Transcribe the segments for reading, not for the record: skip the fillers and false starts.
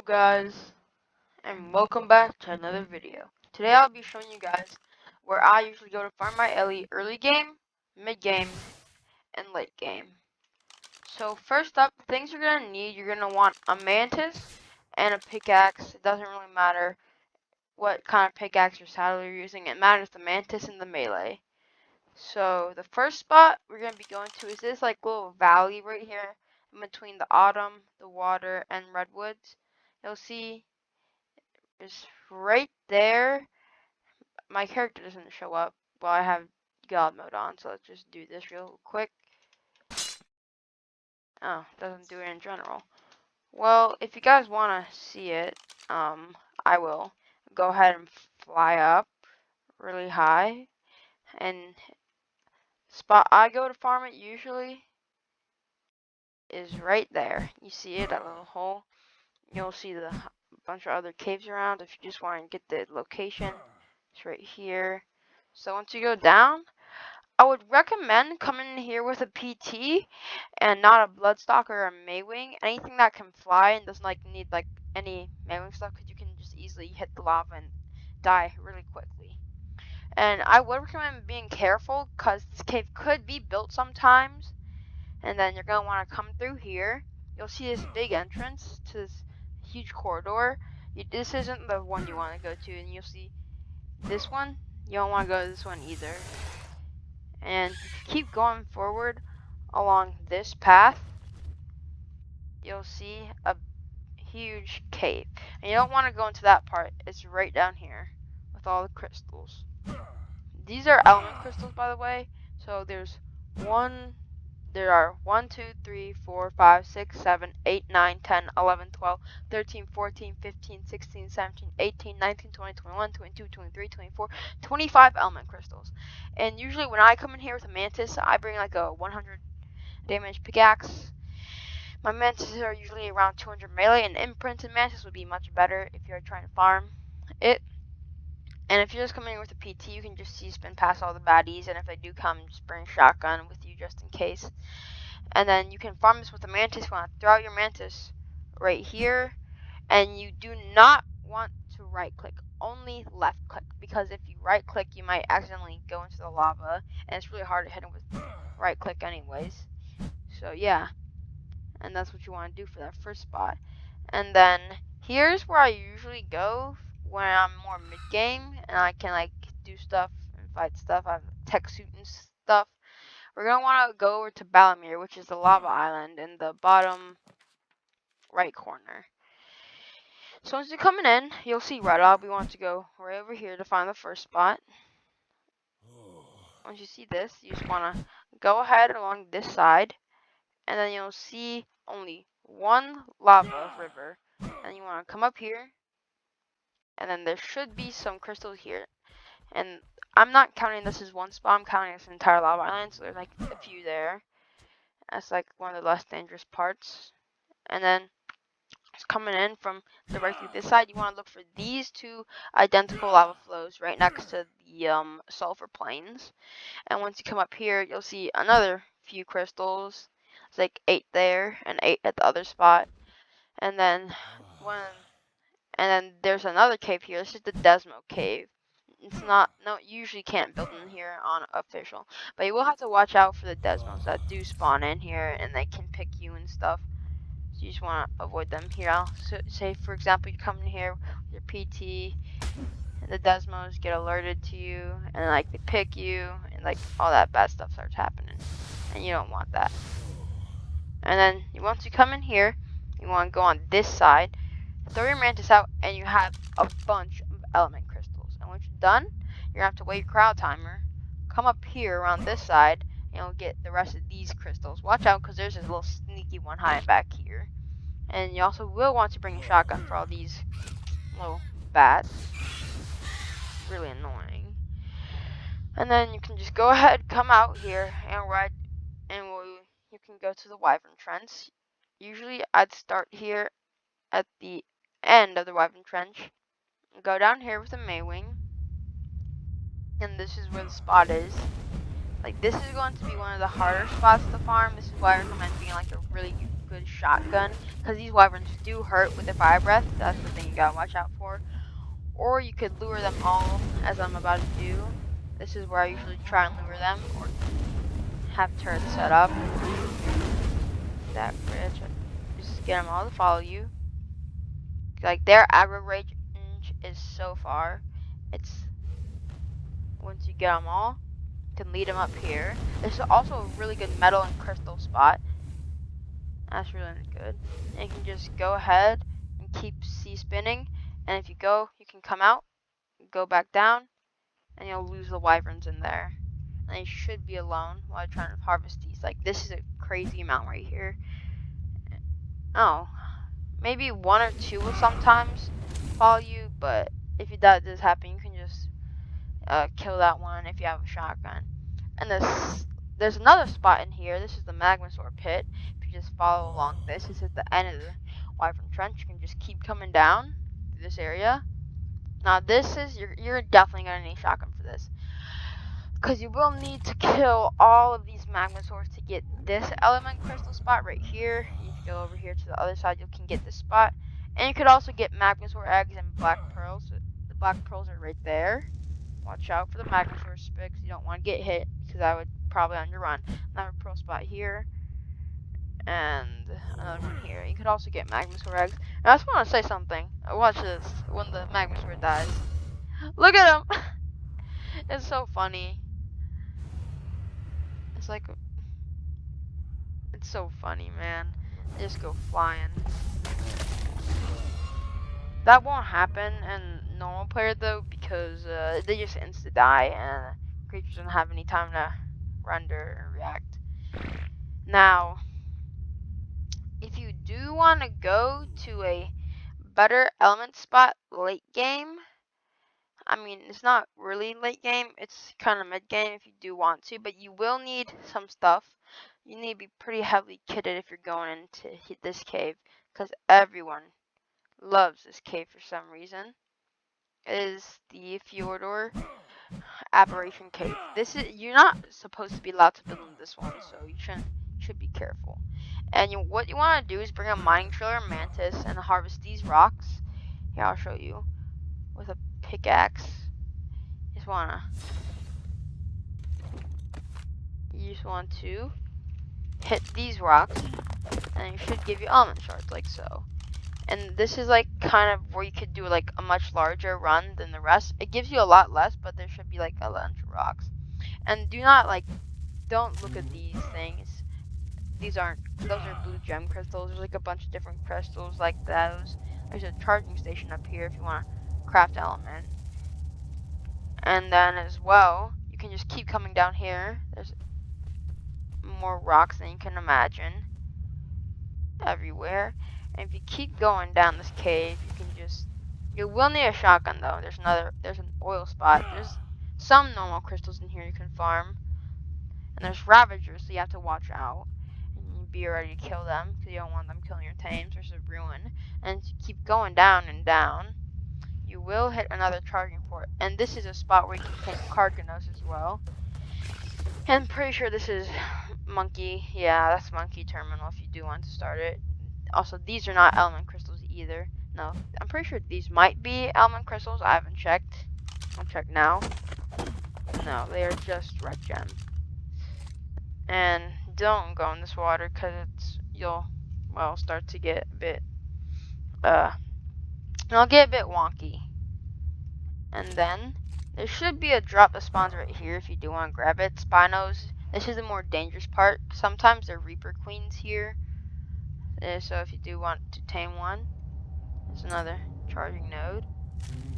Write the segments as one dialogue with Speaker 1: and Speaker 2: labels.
Speaker 1: guys, and welcome back to another video. Today I'll be showing you guys where I usually go to farm my Ellie early game, mid game, and late game. So first up, things you're gonna need, you're gonna want a mantis and a pickaxe. It doesn't really matter what kind of pickaxe or saddle you're using, it matters the mantis and the melee. So the first spot we're gonna be going to is this like little valley right here in between the autumn, the water, and redwoods. You'll see is right there. My character doesn't show up while I have God mode on, so let's just do this real quick. Oh, doesn't do it in general. Well, if you guys want to see it, I will go ahead and fly up really high, and spot I go to farm it usually is right there. You see it, that little hole. You'll see the bunch of other caves around. If you just want to get the location, it's right here. So once you go down, I would recommend coming in here with a PT and not a Bloodstalker or a Maywing. Anything that can fly and doesn't like need like any Maywing stuff, because you can just easily hit the lava and die really quickly. And I would recommend being careful, because this cave could be built sometimes, and then you're going to want to come through here. You'll see this big entrance to this huge corridor. This isn't the one you want to go to, and you'll see this one. You don't want to go to this one either. And if you keep going forward along this path, you'll see a huge cave. And you don't want to go into that part. It's right down here with all the crystals. These are element crystals, by the way. So there are 1, 2, 3, 4, 5, 6, 7, 8, 9, 10, 11, 12, 13, 14, 15, 16, 17, 18, 19, 20, 21, 22, 23, 24, 25 element crystals. And usually when I come in here with a mantis, I bring like a 100 damage pickaxe. My mantises are usually around 200 melee, and imprinted mantis would be much better if you're trying to farm it. And if you're just coming in with a PT, you can just spin past all the baddies, and if they do come, just bring a shotgun with you just in case. And then you can farm this with a mantis. You want to throw out your mantis right here, and you do not want to right click, only left click, because if you right click you might accidentally go into the lava, and it's really hard to hit them with right click anyways. So yeah, and that's what you want to do for that first spot. And then here's where I usually go when I'm more mid game and I can like do stuff and fight stuff. I have tech suit and stuff. We're going to want to go over to Balamir, which is the lava island in the bottom right corner. So once you're coming in, you'll see Red Ob. We want to go right over here to find the first spot. Once you see this, you just want to go ahead along this side, and then you'll see only one lava river. And you want to come up here, and then there should be some crystals here. And I'm not counting this as one spot, I'm counting this entire lava island, so there's like a few there. That's like one of the less dangerous parts. And then just coming in from directly this side, you want to look for these two identical lava flows right next to the sulfur plains. And once you come up here, you'll see another few crystals. It's like 8 there and 8 at the other spot. And then there's another cave here. This is the Desmo cave. It's not, no, you usually can't build in here on official, but you will have to watch out for the Desmos that do spawn in here, and they can pick you and stuff. So you just want to avoid them here. I'll say, for example, you come in here with your PT, and the Desmos get alerted to you, and like they pick you, and like all that bad stuff starts happening, and you don't want that. And then once you come in here, you want to go on this side, throw your mantis out, and you have a bunch of element crystals. And once you're done, you're gonna have to wait your crowd timer, come up here around this side, and you'll get the rest of these crystals. Watch out, because there's this little sneaky one hiding back here. And you also will want to bring a shotgun for all these little bats. Really annoying. And then you can just go ahead, come out here, and ride, and you can go to the Wyvern Trench. Usually I'd start here at the end of the Wyvern Trench, go down here with a Maywing, and this is where the spot is. Like, this is going to be one of the harder spots to farm. This is why I recommend being like a really good shotgun, because these wyverns do hurt with their fire breath. That's the thing you gotta watch out for. Or you could lure them all, as I'm about to do. This is where I usually try and lure them, or have turrets set up. That rich. Just get them all to follow you. Like, their aggro range is so far. It's once you get them all, you can lead them up here. There's also a really good metal and crystal spot. That's really good. And you can just go ahead and keep C-spinning. And if you go, you can come out, go back down, and you'll lose the wyverns in there. And you should be alone while you're trying to harvest these. Like, this is a crazy amount right here. Oh, maybe one or two will sometimes follow you, but if that does happen, you can just kill that one if you have a shotgun. And there's another spot in here. This is the Magmasaur pit. If you just follow along this is at the end of the Wyvern Trench. You can just keep coming down through this area. Now this is, you're definitely going to need shotgun for this, because you will need to kill all of these Magmasaurs to get this element crystal spot right here. If you go over here to the other side, you can get this spot. And you could also get Magmasaur eggs and black pearls. The black pearls are right there. Watch out for the Magmasaur spikes. You don't want to get hit, because I would probably underrun. Another pearl spot here, and another one here. You could also get Magmasaur eggs. And I just want to say something. Watch this. When the Magmasaur dies, look at him. It's so funny. It's like, it's so funny, man. They just go flying. That won't happen in normal player though, because they just insta die and creatures don't have any time to render or react. Now, if you do want to go to a better element spot late game, I mean, it's not really late game, it's kind of mid game if you do want to, but you will need some stuff. You need to be pretty heavily kitted if you're going into this cave, because everyone loves this cave for some reason. It is the Fjordor Aberration Cave. You're not supposed to be allowed to build in this one, so you should be careful. And what you want to do is bring a mining trailer mantis and harvest these rocks. Here, I'll show you with a pickaxe. You just want to hit these rocks, and it should give you element shards like so. And this is like kind of where you could do like a much larger run than the rest. It gives you a lot less, but there should be like a bunch of rocks. And don't look at these things. Those are blue gem crystals. There's like a bunch of different crystals like those. There's a charging station up here if you want to craft element. And then as well, you can just keep coming down here. There's more rocks than you can imagine everywhere. And if you keep going down this cave, you will need a shotgun though. There's an oil spot. There's some normal crystals in here you can farm. And there's Ravagers, so you have to watch out. And you be ready to kill them, because you don't want them killing your tames. There's a ruin. And you keep going down and down, you will hit another charging port. And this is a spot where you can take Karkanos as well. And I'm pretty sure this is Monkey. Yeah, that's Monkey Terminal if you do want to start it. Also, these are not element crystals either. No, I'm pretty sure these might be element crystals. I haven't checked. I'll check now. No, they are just red gem. And don't go in this water, because you'll start to get a bit it'll get a bit wonky. And then there should be a drop that spawns right here if you do want to grab it. Spinos, this is the more dangerous part. Sometimes there are Reaper Queens here, so if you do want to tame one, there's another charging node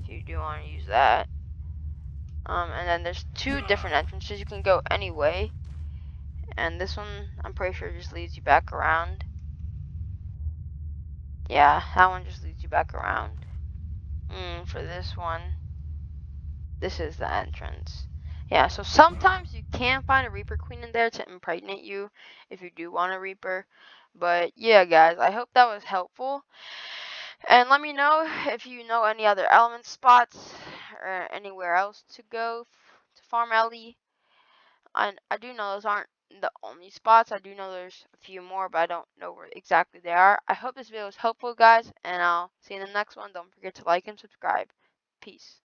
Speaker 1: if you do want to use that. And then there's two different entrances. You can go any way. And this one, I'm pretty sure, just leads you back around. Yeah, that one just leads you back around. For this one, this is the entrance. Yeah, so sometimes you can find a Reaper Queen in there to impregnate you if you do want a Reaper. But yeah, guys, I hope that was helpful. And let me know if you know any other element spots or anywhere else to go to farm Ellie. I do know those aren't the only spots. I do know there's a few more, but I don't know where exactly they are. I hope this video was helpful, guys, and I'll see you in the next one. Don't forget to like and subscribe. Peace.